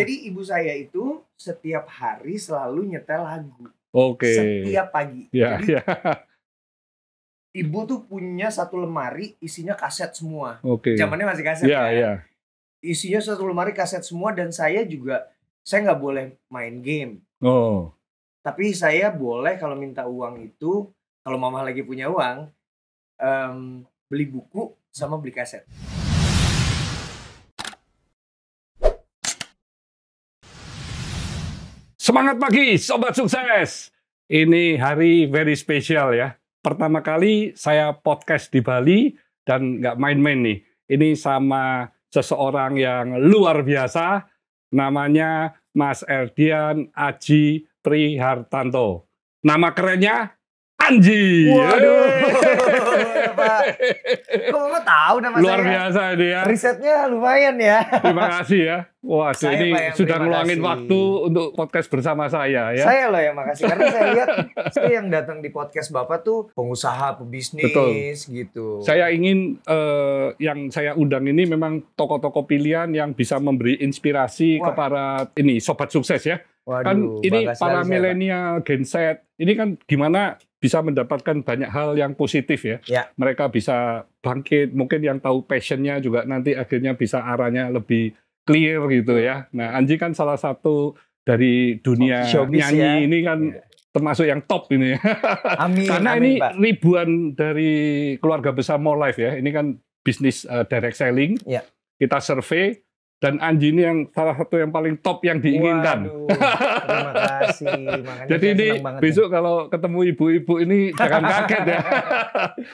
Jadi ibu saya itu setiap hari selalu nyetel lagu. Oke. Setiap pagi. Ya, Jadi ya. ibu tuh punya satu lemari isinya kaset semua. Oke. Zamannya masih kaset Ya, kan. ya. Isinya satu lemari kaset semua dan saya nggak boleh main game. Oh. Tapi saya boleh kalau minta uang itu, kalau mama lagi punya uang, beli buku sama beli kaset. Semangat pagi, Sobat Sukses! Ini hari very special ya. Pertama kali saya podcast di Bali dan nggak main-main nih. Ini sama seseorang yang luar biasa, namanya Mas Erdian Aji Prihartanto. Nama kerennya Anji. Waduh, ya, Pak. Kok Mama tahu nama Luar saya? biasa ini ya. Risetnya lumayan ya. Terima kasih ya. Waduh, Saya, ini Pak, yang sudah terima ngeluangin kasih. waktu untuk podcast bersama saya ya. Saya loh yang makasih karena saya lihat saya yang datang di podcast Bapak tuh pengusaha, pebisnis gitu. Saya ingin yang saya undang ini memang tokoh-tokoh pilihan yang bisa memberi inspirasi Wah. kepada ini Sobat Sukses ya. Waduh, Kan ini bangga sekali para saya, Pak. milenial, Gen Z, ini kan gimana bisa mendapatkan banyak hal yang positif ya. Ya. Mereka bisa bangkit, mungkin yang tahu passionnya juga nanti akhirnya bisa arahnya lebih clear gitu ya. Nah, Anji kan salah satu dari dunia Showbiz nyanyi ya. ini kan Ya. termasuk yang top ini ya. Amin. Karena amin, ini Pak. ribuan dari keluarga besar More Life ya. Ini kan bisnis direct selling. Ya. Kita survei dan Anji ini yang salah satu yang paling top yang diinginkan. Waduh, terima kasih. Makanya Jadi saya ini senang banget besok kalau ketemu ibu-ibu ini jangan kaget ya.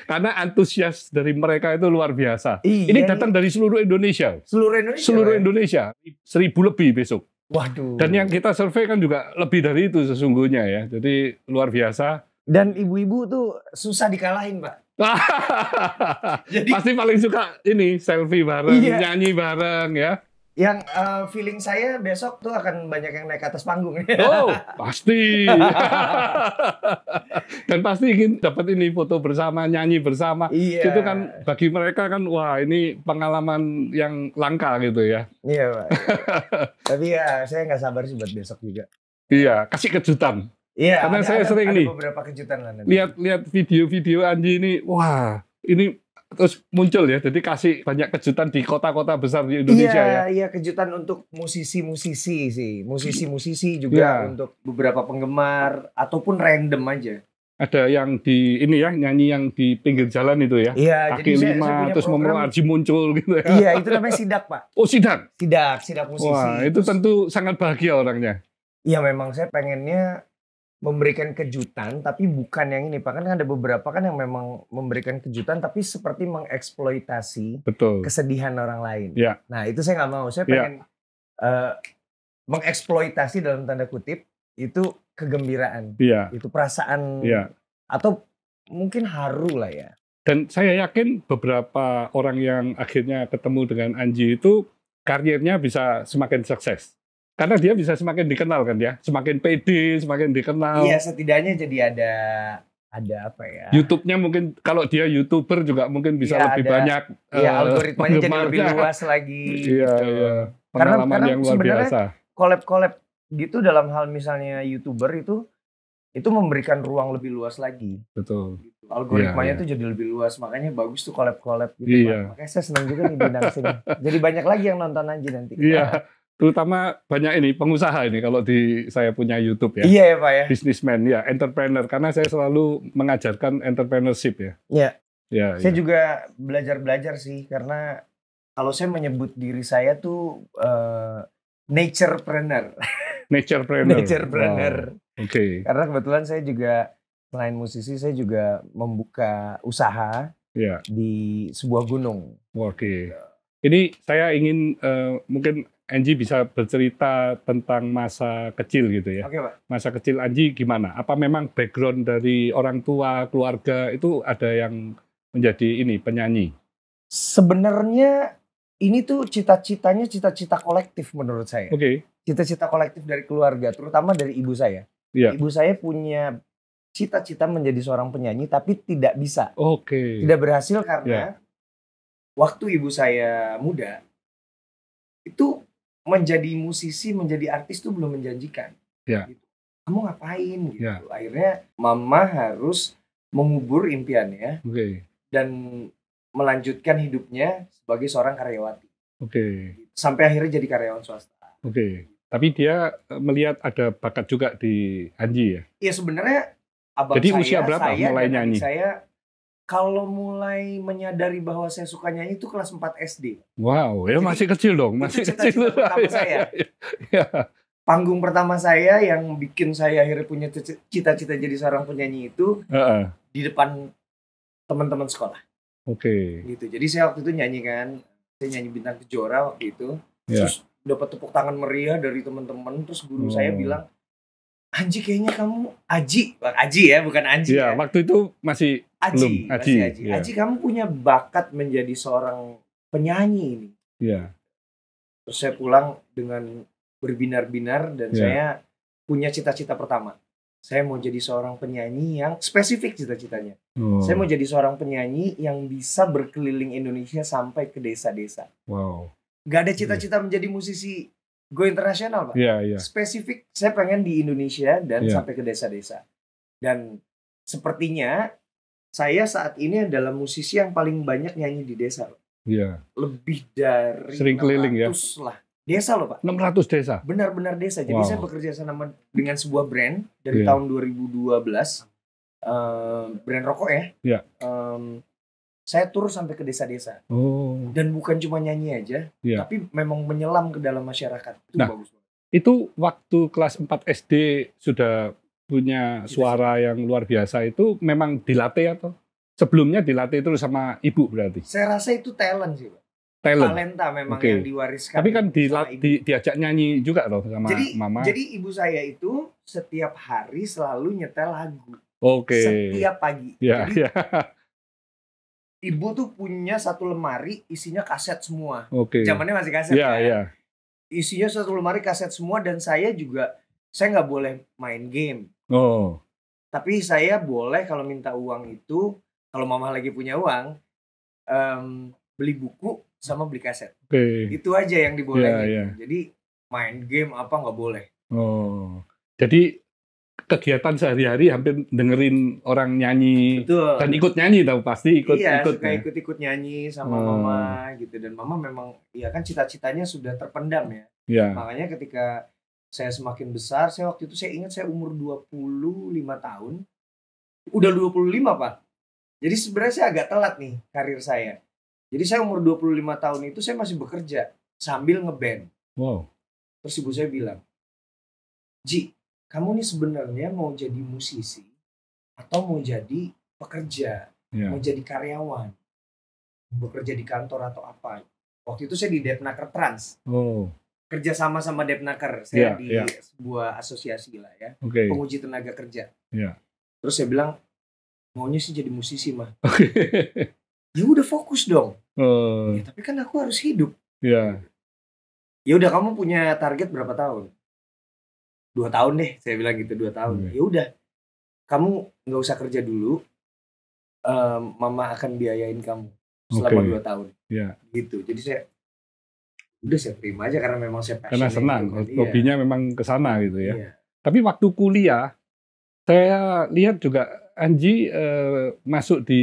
Karena antusias dari mereka itu luar biasa. Iya, Ini datang dari seluruh Indonesia. seluruh Indonesia. Seluruh Pak. Indonesia. 1.000 lebih besok. Waduh. Dan yang kita survei kan juga lebih dari itu sesungguhnya ya. Jadi luar biasa. Dan ibu-ibu tuh susah dikalahin, Pak. Jadi Pasti paling suka ini selfie bareng, Iya. nyanyi bareng ya. yang feeling saya besok tuh akan banyak yang naik ke atas panggung. Oh, pasti. Dan pasti ingin dapat ini foto bersama, nyanyi bersama. Iya. Itu kan bagi mereka kan wah ini pengalaman yang langka gitu ya. Iya, Pak. Tapi ya saya nggak sabar sih buat besok juga. Iya, kasih kejutan. Iya. Karena saya sering ada nih, beberapa kejutan lah nanti. Lihat video-video Anji ini, wah ini terus muncul ya. Jadi kasih banyak kejutan di kota-kota besar di Indonesia ya. Iya, kejutan untuk musisi-musisi sih. Musisi-musisi juga Iya. untuk beberapa penggemar ataupun random aja. Ada yang di ini ya nyanyi yang di pinggir jalan itu ya. Iya, Kaki jadi saya lima punya terus program. Momo Arji muncul gitu ya. Iya, itu namanya sidak, Pak. Oh sidak. Sidak musisi. Wah itu Terus, tentu sangat bahagia orangnya. iya, memang saya pengennya memberikan kejutan, tapi bukan yang ini, Pak. Kan ada beberapa kan yang memang memberikan kejutan, tapi seperti mengeksploitasi Betul. kesedihan orang lain. Ya. Nah, itu saya nggak mau. Saya Ya. pengen mengeksploitasi dalam tanda kutip itu kegembiraan, Iya. itu perasaan, Iya. atau mungkin haru lah ya. Dan saya yakin beberapa orang yang akhirnya ketemu dengan Anji itu karirnya bisa semakin sukses. Karena dia bisa semakin dikenal kan ya, semakin pede, semakin dikenal. Iya, setidaknya jadi ada apa ya? YouTube-nya mungkin kalau dia YouTuber juga mungkin bisa Iya, lebih ada. banyak. Iya, algoritmanya jadi lebih penggemarnya. luas lagi. Iya, gitu. iya. Pengalaman Karena yang luar sebenarnya biasa. collab gitu dalam hal misalnya YouTuber itu memberikan ruang lebih luas lagi. Betul. Gitu. Algoritmanya Iya, tuh jadi lebih luas, makanya bagus tuh collab gitu. Iya. Pak. Makanya saya senang juga nih bintang sini. Jadi banyak lagi yang nonton Anji nanti. Iya, terutama banyak ini pengusaha ini kalau di saya punya YouTube ya. Iya ya, Pak ya. Businessman ya, entrepreneur karena saya selalu mengajarkan entrepreneurship ya. Iya. Ya, Saya ya. juga belajar sih karena kalau saya menyebut diri saya tuh naturepreneur. Naturepreneur. Naturepreneur. Wow. Oke. Karena kebetulan saya juga selain musisi, saya juga membuka usaha Ya. di sebuah gunung. Oke. Ini saya ingin mungkin Anji bisa bercerita tentang masa kecil gitu ya. Oke, Pak. Masa kecil Anji gimana? Apa memang background dari orang tua, keluarga itu ada yang menjadi ini penyanyi? Sebenarnya ini tuh cita-citanya cita-cita kolektif menurut saya. Oke. Cita-cita kolektif dari keluarga, terutama dari ibu saya. Iya. Ibu saya punya cita-cita menjadi seorang penyanyi, tapi tidak bisa. Oke. Tidak berhasil karena waktu ibu saya muda, itu menjadi musisi, menjadi artis tuh belum menjanjikan. Ya. Gitu. Kamu ngapain gitu. Ya. Akhirnya mama harus mengubur impiannya dan melanjutkan hidupnya sebagai seorang karyawati. Sampai akhirnya jadi karyawan swasta. Tapi dia melihat ada bakat juga di Hanji ya? Iya sebenarnya abang jadi usia berapa mulai nyanyi? Saya kalau mulai menyadari bahwa saya suka nyanyi itu kelas 4 SD. Wow, ya jadi, masih kecil dong, masih kecil. Pertama saya. Ya. Panggung pertama saya yang bikin saya akhirnya punya cita-cita jadi seorang penyanyi itu di depan teman-teman sekolah. Gitu. Jadi saya waktu itu nyanyi kan, saya nyanyi Bintang Kejora waktu itu. Terus dapat tepuk tangan meriah dari teman-teman. Terus guru saya bilang, Anji kayaknya kamu Aji ya, bukan Anji ya. Waktu itu masih Aji. Aji, kamu punya bakat menjadi seorang penyanyi ini. Terus saya pulang dengan berbinar-binar dan saya punya cita-cita pertama. Saya mau jadi seorang penyanyi yang spesifik cita-citanya. Saya mau jadi seorang penyanyi yang bisa berkeliling Indonesia sampai ke desa-desa. Gak ada cita-cita menjadi musisi go internasional, Pak. Spesifik, saya pengen di Indonesia dan sampai ke desa-desa. Dan sepertinya saya saat ini adalah musisi yang paling banyak nyanyi di desa, Pak. Lebih dari sering keliling ya. Lah. Desa loh, Pak. 600 desa. Benar-benar desa. Jadi saya bekerja sama dengan sebuah brand dari tahun 2012. Brand rokok ya. Saya turun sampai ke desa-desa. Dan bukan cuma nyanyi aja, tapi memang menyelam ke dalam masyarakat. Itu bagus banget. Itu waktu kelas 4 SD sudah punya suara yang luar biasa itu memang dilatih atau sebelumnya dilatih terus sama ibu berarti? Saya rasa itu talent sih, Pak. Talenta memang yang diwariskan. Tapi kan diajak nyanyi juga loh sama mama. Jadi ibu saya itu setiap hari selalu nyetel lagu. Setiap pagi. Jadi ibu tuh punya satu lemari isinya kaset semua. Zamannya masih kaset kan. Isinya satu lemari kaset semua dan saya nggak boleh main game. Tapi saya boleh kalau minta uang itu, kalau mama lagi punya uang, beli buku sama beli kaset. Itu aja yang dibolehin. Jadi main game apa nggak boleh. Jadi kegiatan sehari-hari hampir dengerin orang nyanyi. Betul. Dan ikut nyanyi tahu pasti ikut suka ikut nyanyi sama mama gitu. Dan mama memang kan cita-citanya sudah terpendam ya. Makanya ketika saya semakin besar, saya waktu itu saya ingat saya umur 25 tahun. Udah 25, Pak. Jadi sebenarnya saya agak telat nih karir saya. Jadi saya umur 25 tahun itu saya masih bekerja sambil ngeband. Terus ibu saya bilang, Ji, kamu nih sebenarnya mau jadi musisi atau mau jadi pekerja, mau jadi karyawan, bekerja di kantor atau apa? Waktu itu saya di Depnaker Trans, kerja sama Depnaker, saya di sebuah asosiasi lah ya, penguji tenaga kerja. Terus saya bilang, maunya sih jadi musisi mah. Ya udah fokus dong. Tapi kan aku harus hidup. Ya udah, kamu punya target berapa tahun? 2 tahun deh, saya bilang gitu, 2 tahun. Ya udah, kamu nggak usah kerja dulu, mama akan biayain kamu selama 2 tahun. Gitu. Jadi saya terima aja karena memang saya passion. Karena senang, hobinya memang kesana gitu ya. Tapi waktu kuliah, saya lihat juga Anji masuk di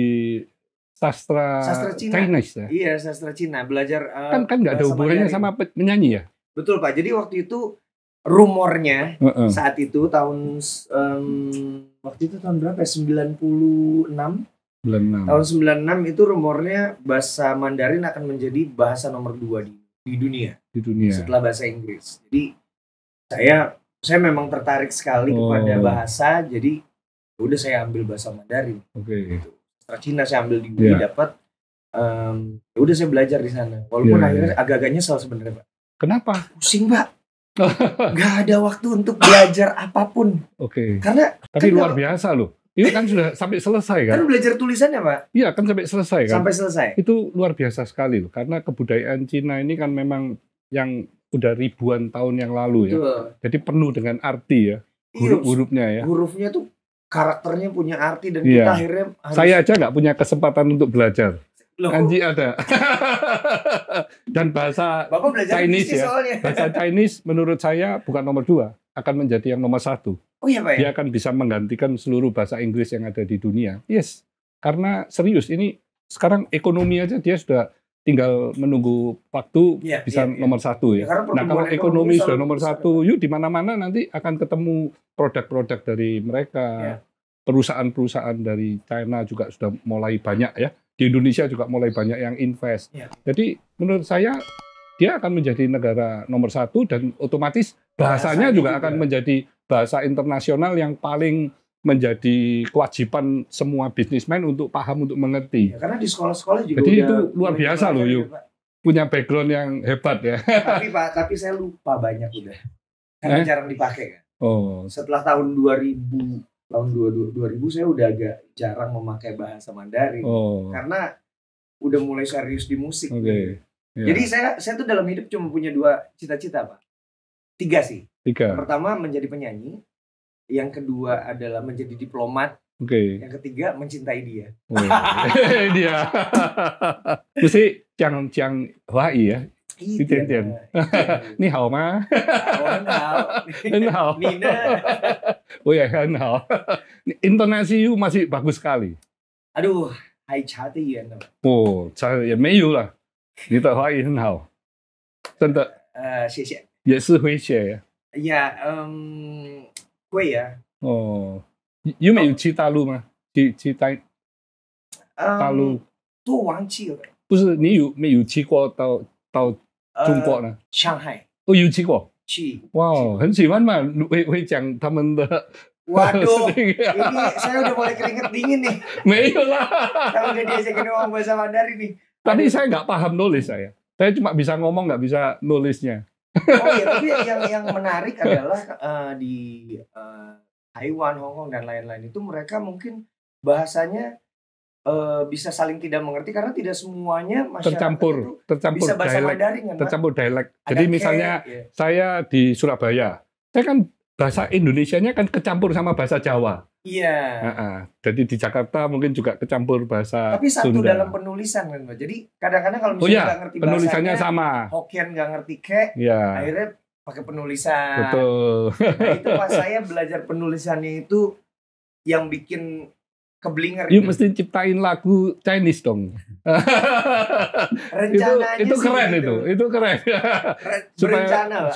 sastra Cina. Chinese ya? Iya, sastra Cina. Belajar kan nggak ada hubungannya sama menyanyi ya? Betul, Pak. Jadi waktu itu rumornya saat itu tahun berapa ya? 96. Tahun 96 itu rumornya bahasa Mandarin akan menjadi bahasa nomor 2 di dunia. Setelah bahasa Inggris. Jadi saya memang tertarik sekali kepada bahasa, jadi udah saya ambil bahasa Mandarin. Gitu. Sastra Cina saya ambil di UI dapat. Udah saya belajar di sana. Walaupun akhirnya agak-agak nyesel sebenarnya, Pak. Kenapa? Pusing, Pak. Gak ada waktu untuk belajar apapun. Karena tapi luar biasa loh. Itu kan sudah sampai selesai kan? Kan belajar tulisannya, Pak. Iya, kan sampai selesai kan? Sampai selesai. Itu luar biasa sekali loh. Karena kebudayaan Cina ini kan memang yang udah ribuan tahun yang lalu. Betul. Ya. Jadi penuh dengan arti ya. Huruf-hurufnya ya. Hurufnya tuh karakternya punya arti dan kita akhirnya harus... Saya aja nggak punya kesempatan untuk belajar. Anji ada. Dan bahasa Chinese ya. Soalnya. Bahasa Chinese menurut saya bukan nomor 2, akan menjadi yang nomor 1. Oh iya Pak ya? Dia akan bisa menggantikan seluruh bahasa Inggris yang ada di dunia. Yes. Karena serius ini sekarang ekonomi aja dia sudah tinggal menunggu waktu bisa nomor 1 ya. Nah kalau ekonomi sudah nomor 1, yuk di mana-mana nanti akan ketemu produk-produk dari mereka. Perusahaan-perusahaan dari China juga sudah mulai banyak ya. Di Indonesia juga mulai banyak yang invest. Jadi menurut saya dia akan menjadi negara nomor 1 dan otomatis bahasanya juga akan menjadi bahasa internasional yang paling menjadi kewajiban semua bisnismen untuk paham, untuk mengerti. Karena di sekolah-sekolah juga. Jadi itu luar biasa loh, yuk. Punya background yang hebat ya. Tapi saya lupa banyak udah. Karena jarang dipakai kan. Oh. Setelah tahun 2000 saya udah agak jarang memakai bahasa Mandarin karena udah mulai serius di musik. Jadi saya tuh dalam hidup cuma punya 2 cita-cita Pak. 3 sih. Pertama menjadi penyanyi, yang kedua adalah menjadi diplomat, yang ketiga mencintai dia. Dia mesti Jiang Huai ya. 一点点，你好吗？很好，你呢？我也很好。Intonasi you masih bagus sekali。aduh，还差得远呢。哦，差也没有了，你的华语很好，真的。谢谢。也是会写。呀，会呀。哦，有没有去大陆吗？去大陆？都忘记了。不是，你有没有去过到中国呢？上海。有去过。去。哇，很喜欢嘛，会讲他们的。Waduh, ini saya udah mulai keringet dingin nih. Meyo lah. Kalau udah diajakin ngomong bahasa Mandarin nih. Tadi saya nggak paham nulis saya. Saya cuma bisa ngomong, nggak bisa nulisnya. Oh iya, tapi yang menarik adalah di Taiwan, Hong Kong dan lain-lain itu mereka mungkin bahasanya bisa saling tidak mengerti karena tidak semuanya masyarakat tercampur bisa bahasa dialek, Mandarin kan, tercampur dialek. Jadi misalnya saya di Surabaya, saya kan bahasa Indonesianya kan kecampur sama bahasa Jawa. Iya. Jadi di Jakarta mungkin juga kecampur bahasa tapi satu Sunda. Dalam penulisan kan, Pak. Jadi kadang-kadang kalau misalnya nggak ngerti penulisannya bahasanya, sama. Hokkien nggak ngerti akhirnya pakai penulisan. Betul. Nah itu pas saya belajar penulisannya itu yang bikin keblinger. You mesti ciptain lagu Chinese dong. Rencananya itu keren gitu. Itu keren.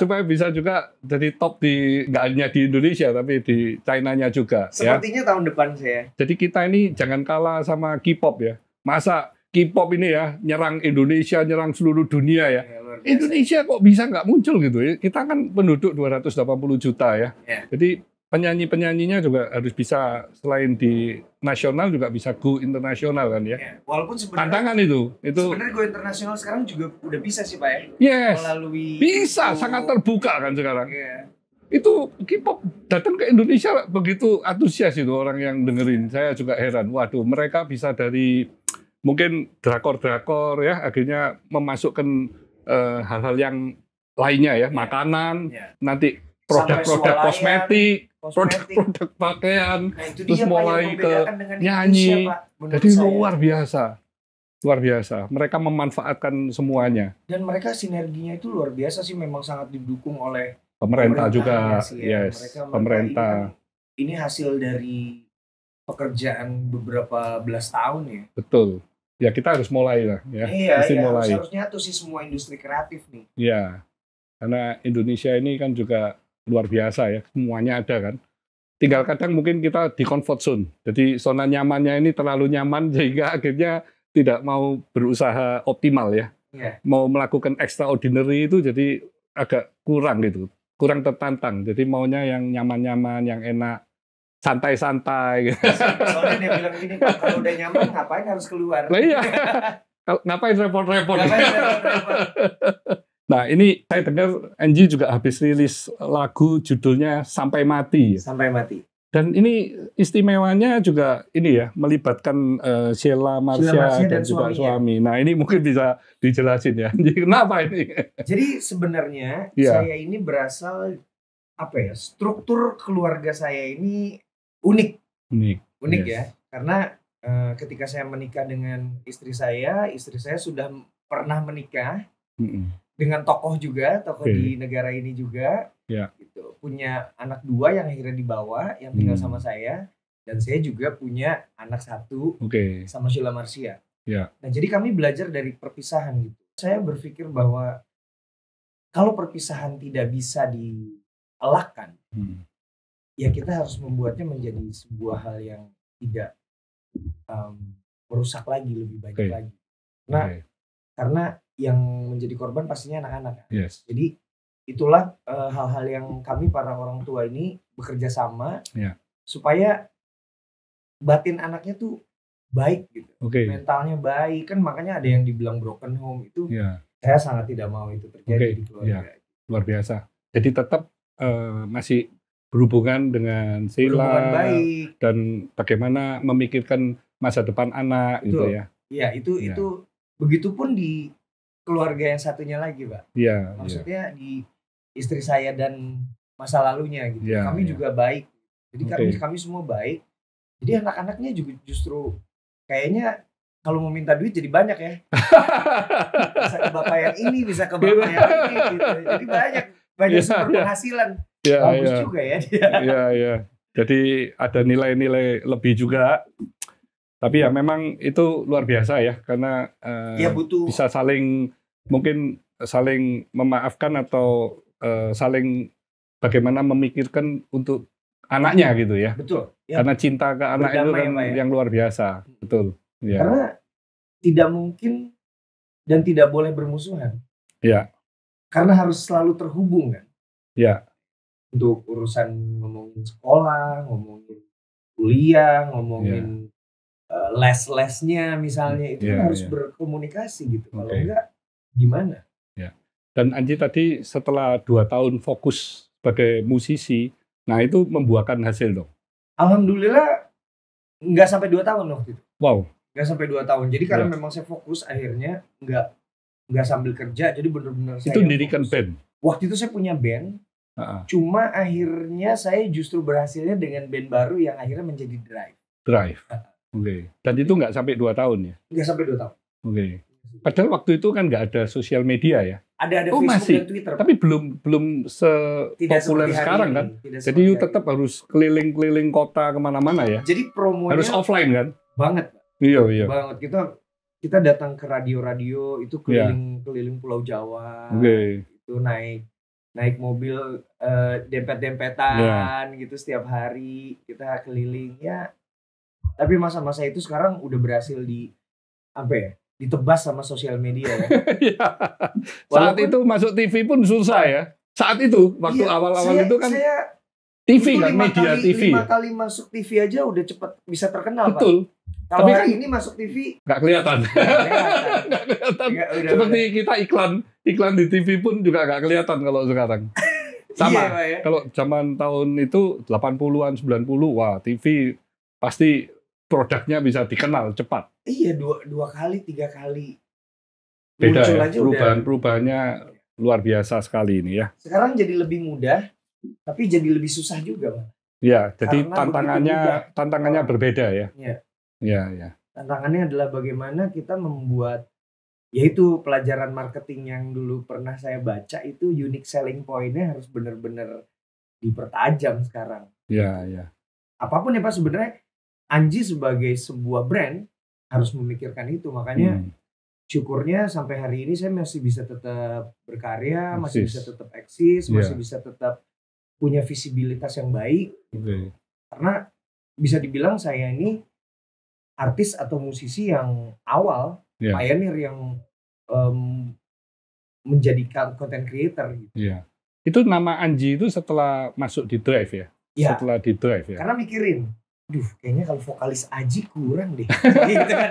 supaya bisa juga jadi top nggak hanya di Indonesia tapi di China-nya juga. Sepertinya tahun depan saya. Jadi kita ini jangan kalah sama K-pop ya. Masa K-pop ini ya nyerang Indonesia, nyerang seluruh dunia ya. Indonesia kok bisa nggak muncul gitu ya? Kita kan penduduk 280 juta ya. Jadi penyanyi-penyanyinya juga harus bisa selain di nasional juga bisa go internasional kan ya. Walaupun sebenarnya tantangan itu. Sebenarnya go internasional sekarang juga udah bisa sih Pak ya. Yes. Melalui bisa sangat terbuka kan sekarang. Itu K-pop datang ke Indonesia begitu antusias itu orang yang dengerin. Saya juga heran. Waduh, mereka bisa dari mungkin drakor-drakor ya akhirnya memasukkan hal-hal yang lainnya ya, makanan, nanti produk-produk kosmetik, produk pakaian, terus mulai ke nyanyi. Jadi luar biasa. Mereka memanfaatkan semuanya. Dan mereka sinerginya itu luar biasa sih, memang sangat didukung oleh pemerintah juga. Pemerintah. Ini hasil dari pekerjaan beberapa belas tahun ya. Betul. Ya kita harus mulai lah ya. Mulai. Harusnya tuh sih semua industri kreatif nih. Iya. Karena Indonesia ini kan juga luar biasa ya, semuanya ada kan. Tinggal kadang mungkin kita di comfort zone. Jadi zona nyamannya ini terlalu nyaman sehingga akhirnya tidak mau berusaha optimal ya. Mau melakukan extraordinary itu jadi agak kurang gitu. Kurang tertantang. Jadi maunya yang nyaman-nyaman, yang enak, santai-santai gitu. Soalnya dia bilang gini, Pak, kalau udah nyaman ngapain harus keluar? Nah, iya. Ngapain repot-repot? Nah ini saya dengar Anji juga habis rilis lagu judulnya Sampai Mati. Sampai Mati. Dan ini istimewanya juga ini ya, melibatkan Sheila Marsha dan juga suami. Nah ini mungkin bisa dijelasin ya. Kenapa ini? Jadi sebenarnya saya ini berasal struktur keluarga saya ini unik ya. Karena ketika saya menikah dengan istri saya sudah pernah menikah dengan tokoh juga, tokoh di negara ini juga, gitu. Punya anak 2 yang akhirnya dibawa, yang tinggal sama saya, dan saya juga punya anak 1 sama Sheila Marcia. Nah, jadi kami belajar dari perpisahan gitu. Saya berpikir bahwa kalau perpisahan tidak bisa dielakkan, ya kita harus membuatnya menjadi sebuah hal yang tidak merusak lagi, lebih banyak lagi. Nah, karena yang menjadi korban pastinya anak-anak. Jadi itulah hal-hal yang kami para orang tua ini bekerja sama supaya batin anaknya tuh baik gitu, mentalnya baik. Kan makanya ada yang dibilang broken home itu. Saya sangat tidak mau itu terjadi di keluarga. Luar biasa. Jadi tetap masih berhubungan dengan Sheila baik. Dan bagaimana memikirkan masa depan anak. Betul. Gitu ya. Iya, itu begitupun di keluarga yang satunya lagi, Pak. Maksudnya di istri saya dan masa lalunya gitu. Kami juga baik. Jadi kami semua baik. Jadi anak-anaknya juga justru kayaknya kalau mau minta duit jadi banyak ya. Bisa ke bapak yang ini, bisa ke bapak yang ini gitu. Jadi banyak sumber penghasilan. Bagus juga ya dia. Iya. Jadi ada nilai-nilai lebih juga. Tapi ya memang itu luar biasa ya, karena butuh. Bisa mungkin saling memaafkan atau saling bagaimana memikirkan untuk anaknya gitu ya. Betul. Karena cinta ke anak itu kan yang luar biasa. Betul. Karena tidak mungkin dan tidak boleh bermusuhan. Karena harus selalu terhubung kan. Untuk urusan ngomongin sekolah, ngomongin kuliah, ngomongin les-lesnya misalnya, itu kan harus berkomunikasi gitu. Kalau enggak gimana? Dan Anji tadi setelah 2 tahun fokus sebagai musisi, nah itu membuahkan hasil dong. Alhamdulillah nggak sampai 2 tahun waktu itu. Wow. Nggak sampai 2 tahun. Jadi karena memang saya fokus, akhirnya nggak sambil kerja. Jadi benar-benar itu dirikan band. Waktu itu saya punya band. Cuma akhirnya saya justru berhasilnya dengan band baru yang akhirnya menjadi Drive. Dan itu nggak sampai 2 tahun ya? Nggak sampai 2 tahun. Padahal waktu itu kan nggak ada sosial media ya? Ada Facebook masih. Dan Twitter. Tapi belum sepopuler sekarang kan? Jadi you tetap harus keliling-keliling kota kemana-mana ya? Jadi promonya harus offline kan? Banget. Iya. Banget. Kita datang ke radio-radio itu keliling Pulau Jawa. Itu naik mobil dempet-dempetan gitu setiap hari kita keliling ya. Tapi masa-masa itu sekarang udah berhasil ditebas sama sosial media ya. Saat itu masuk TV pun susah ya. Saat itu waktu awal-awal itu kan TV kan, media TV. 5 kali masuk TV aja udah cepet bisa terkenal. Betul. Kalau hari ini masuk TV nggak kelihatan. Nggak kelihatan. Seperti kita iklan di TV pun juga nggak kelihatan kalau sekarang. Sama. Kalau zaman tahun itu 80-an 90, wah TV pasti produknya bisa dikenal cepat. Iya, 2 kali 3 kali. Beda ya, perubahannya luar biasa sekali ini ya. Sekarang jadi lebih mudah, tapi jadi lebih susah juga, Bang. Ya, jadi tantangannya berbeda ya. Iya. Tantangannya adalah bagaimana kita membuat, yaitu pelajaran marketing yang dulu pernah saya baca itu unique selling point-nya harus benar-benar dipertajam sekarang. Iya. Apapun ya Pak, sebenarnya Anji sebagai sebuah brand harus memikirkan itu. Makanya syukurnya sampai hari ini saya masih bisa tetap berkarya, masih bisa tetap eksis, masih bisa tetap punya visibilitas yang baik gitu. Karena bisa dibilang saya ini artis atau musisi yang awal, pioneer yang menjadikan content creator gitu. Itu nama Anji itu setelah masuk di Drive ya? Setelah di Drive ya? Karena mikirin, kayaknya kalau vokalis Aji kurang deh. Gitu kan.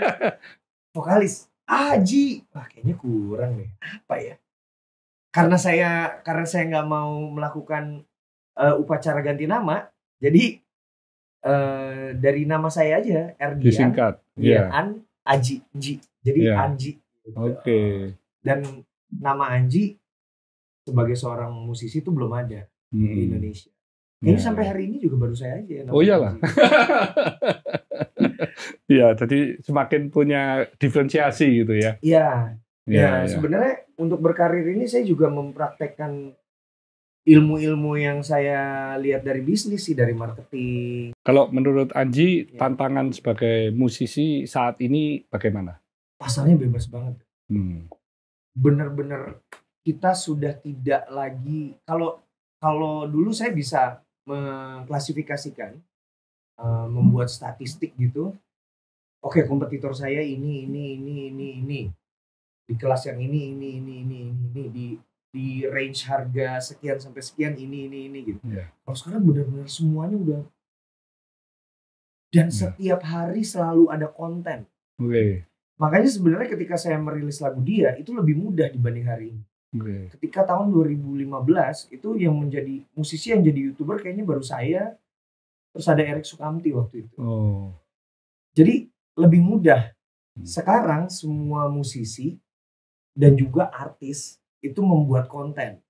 Vokalis Aji, kayaknya kurang deh. Apa ya? Karena saya nggak mau melakukan upacara ganti nama, jadi dari nama saya aja Erdian. Disingkat. An Aji, Ji. Jadi Anji. Oke. Dan nama Anji sebagai seorang musisi itu belum ada di Indonesia. Kayaknya sampai hari ini juga baru saya aja. Oh iyalah. Iya, jadi semakin punya diferensiasi gitu ya. Iya. Ya, sebenarnya untuk berkarir ini saya juga mempraktekkan ilmu-ilmu yang saya lihat dari bisnis sih, dari marketing. Kalau menurut Anji, tantangan sebagai musisi saat ini bagaimana? Pasarnya bebas banget. Bener-bener kita sudah tidak lagi, kalau dulu saya bisa mengklasifikasikan, membuat statistik gitu. Oke, kompetitor saya ini. Di kelas yang ini, di range harga sekian sampai sekian ini gitu. Kalau sekarang benar-benar semuanya udah, dan setiap hari selalu ada konten. Makanya sebenarnya ketika saya merilis lagu Dia itu lebih mudah dibanding hari ini. Ketika tahun 2015 itu yang menjadi musisi yang jadi YouTuber kayaknya baru saya, terus ada Erik Sukamti waktu itu. Jadi lebih mudah. Sekarang semua musisi dan juga artis itu membuat konten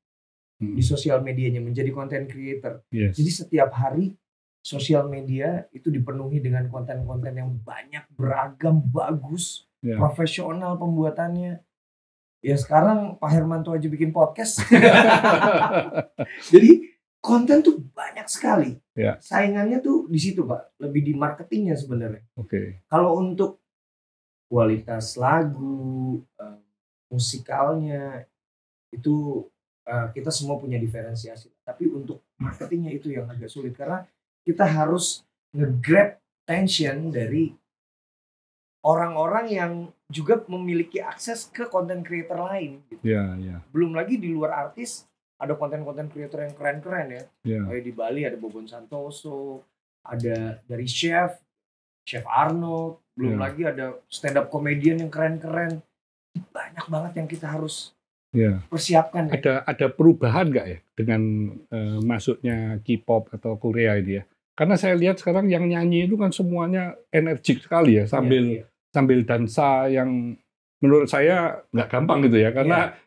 di sosial medianya, menjadi content creator. Jadi setiap hari sosial media itu dipenuhi dengan konten-konten yang banyak, beragam, bagus, profesional pembuatannya. Ya sekarang Pak Hermanto aja bikin podcast. Jadi konten tuh banyak sekali. Saingannya tuh di situ, Pak. Lebih di marketingnya sebenarnya. Kalau untuk kualitas lagu, musikalnya itu kita semua punya diferensiasi. Tapi untuk marketingnya itu yang agak sulit karena kita harus nge-grab attention dari orang-orang yang juga memiliki akses ke content creator lain. Gitu. Belum lagi di luar artis ada konten-konten creator yang keren-keren ya. Kayak di Bali ada Bobon Santoso, ada dari Chef Arnold, belum lagi ada stand up comedian yang keren-keren. Banyak banget yang kita harus persiapkan. Ada perubahan nggak ya dengan masuknya K-pop atau Korea ini ya? Karena saya lihat sekarang yang nyanyi itu kan semuanya energik sekali ya, sambil dansa yang menurut saya nggak gampang gitu ya, karena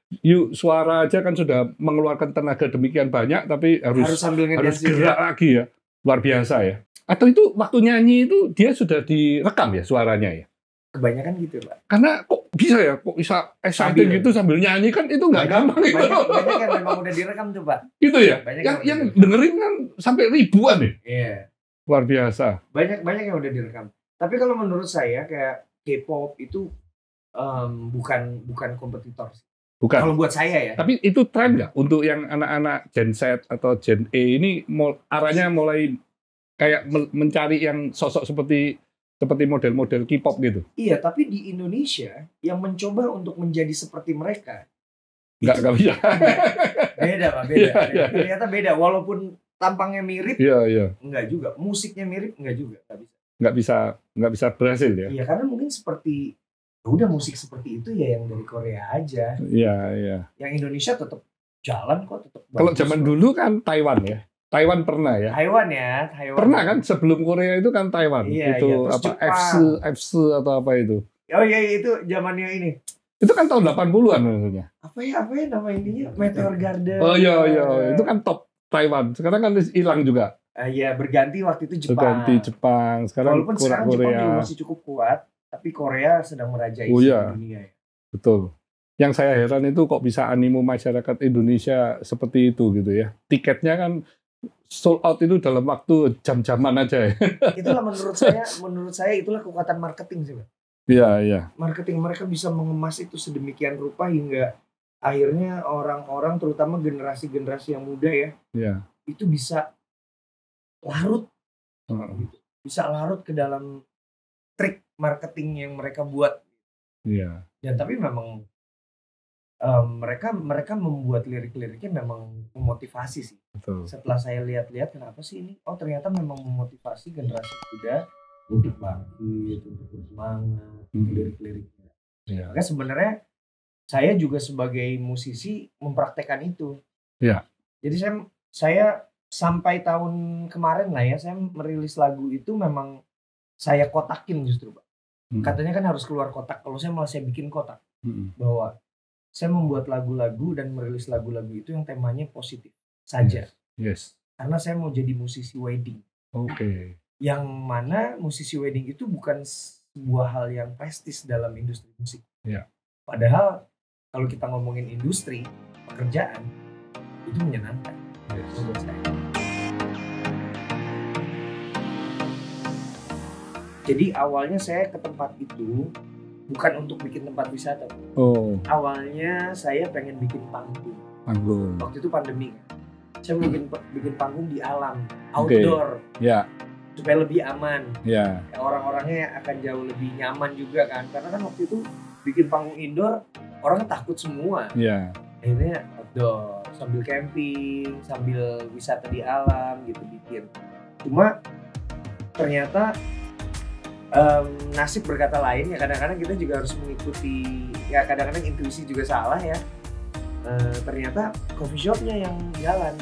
suara aja kan sudah mengeluarkan tenaga demikian banyak, tapi harus gerak lagi ya, luar biasa ya. Atau itu waktu nyanyi itu dia sudah direkam ya suaranya ya? Kebanyakan gitu Pak. Karena kok bisa exciting gitu sambil nyanyi kan itu nggak gampang gitu. Banyak kan memang udah direkam tuh Pak. Gitu ya? Yang dengerin kan sampai ribuan nih. Luar biasa. Banyak yang udah direkam. Tapi kalau menurut saya kayak K-pop itu bukan kompetitor. Bukan. Kalau buat saya ya. Tapi itu tren nggak untuk yang anak-anak Gen Z atau Gen E ini arahnya mulai kayak mencari yang sosok seperti model-model K-pop gitu. Iya, tapi di Indonesia yang mencoba untuk menjadi seperti mereka nggak bisa. Beda Pak, beda. Ternyata beda. Walaupun tampangnya mirip, enggak juga. Musiknya mirip, enggak juga. Nggak bisa berhasil ya. Iya, karena mungkin seperti udah musik seperti itu ya yang dari Korea aja. Iya. Yang Indonesia tetap jalan kok, tetap. Kalau zaman dulu kan Taiwan ya. Taiwan pernah ya. Taiwan. Pernah kan sebelum Korea itu kan Taiwan. Itu apa FC atau apa itu? Oh iya itu zamannya ini. Itu kan tahun 80-an maksudnya. Apa ya nama ininya? Meteor Garden. Oh iya. Itu kan top Taiwan. Sekarang kan hilang juga. Iya, berganti waktu itu Jepang. Berganti Jepang. Sekarang walaupun sekarang Korea. Jepang juga masih cukup kuat, tapi Korea sedang merajai dunia ya. Betul. Yang saya heran itu kok bisa animo masyarakat Indonesia seperti itu gitu ya. Tiketnya kan sold out itu dalam waktu jam-jaman aja ya. Itulah menurut saya itulah kekuatan marketing sih, Pak. Iya. Marketing mereka bisa mengemas itu sedemikian rupa hingga akhirnya orang-orang terutama generasi yang muda ya. Itu bisa larut. Bisa larut ke dalam trik marketing yang mereka buat. Dan tapi memang mereka membuat lirik-liriknya memang memotivasi sih. Betul. Setelah saya lihat-lihat kenapa sih ini? Oh ternyata memang memotivasi generasi muda untuk bangkit, untuk bersemangat, lirik-liriknya. Maka sebenarnya saya juga sebagai musisi mempraktekkan itu. Jadi saya sampai tahun kemarin lah ya, saya merilis lagu itu memang saya kotakin justru Pak. Katanya kan harus keluar kotak. Kalau saya malah saya bikin kotak. Bahwa saya membuat lagu-lagu dan merilis lagu-lagu itu yang temanya positif saja. Yes. Karena saya mau jadi musisi wedding. Oke. Yang mana musisi wedding itu bukan sebuah hal yang prestis dalam industri musik. Padahal kalau kita ngomongin industri pekerjaan itu menyenangkan. Menurut saya. Jadi awalnya saya ke tempat itu bukan untuk bikin tempat wisata. Awalnya saya pengen bikin panggung. Waktu itu pandemi kan. Saya bikin panggung di alam, outdoor. Supaya lebih aman. Orang-orangnya akan jauh lebih nyaman juga kan. Karena kan waktu itu bikin panggung indoor, orang takut semua. Akhirnya outdoor, sambil camping, sambil wisata di alam gitu bikin. Cuma ternyata nasib berkata lain ya, kadang-kadang kita juga harus mengikuti, ya kadang-kadang intuisi juga salah ya. Ternyata coffee shopnya yang jalan.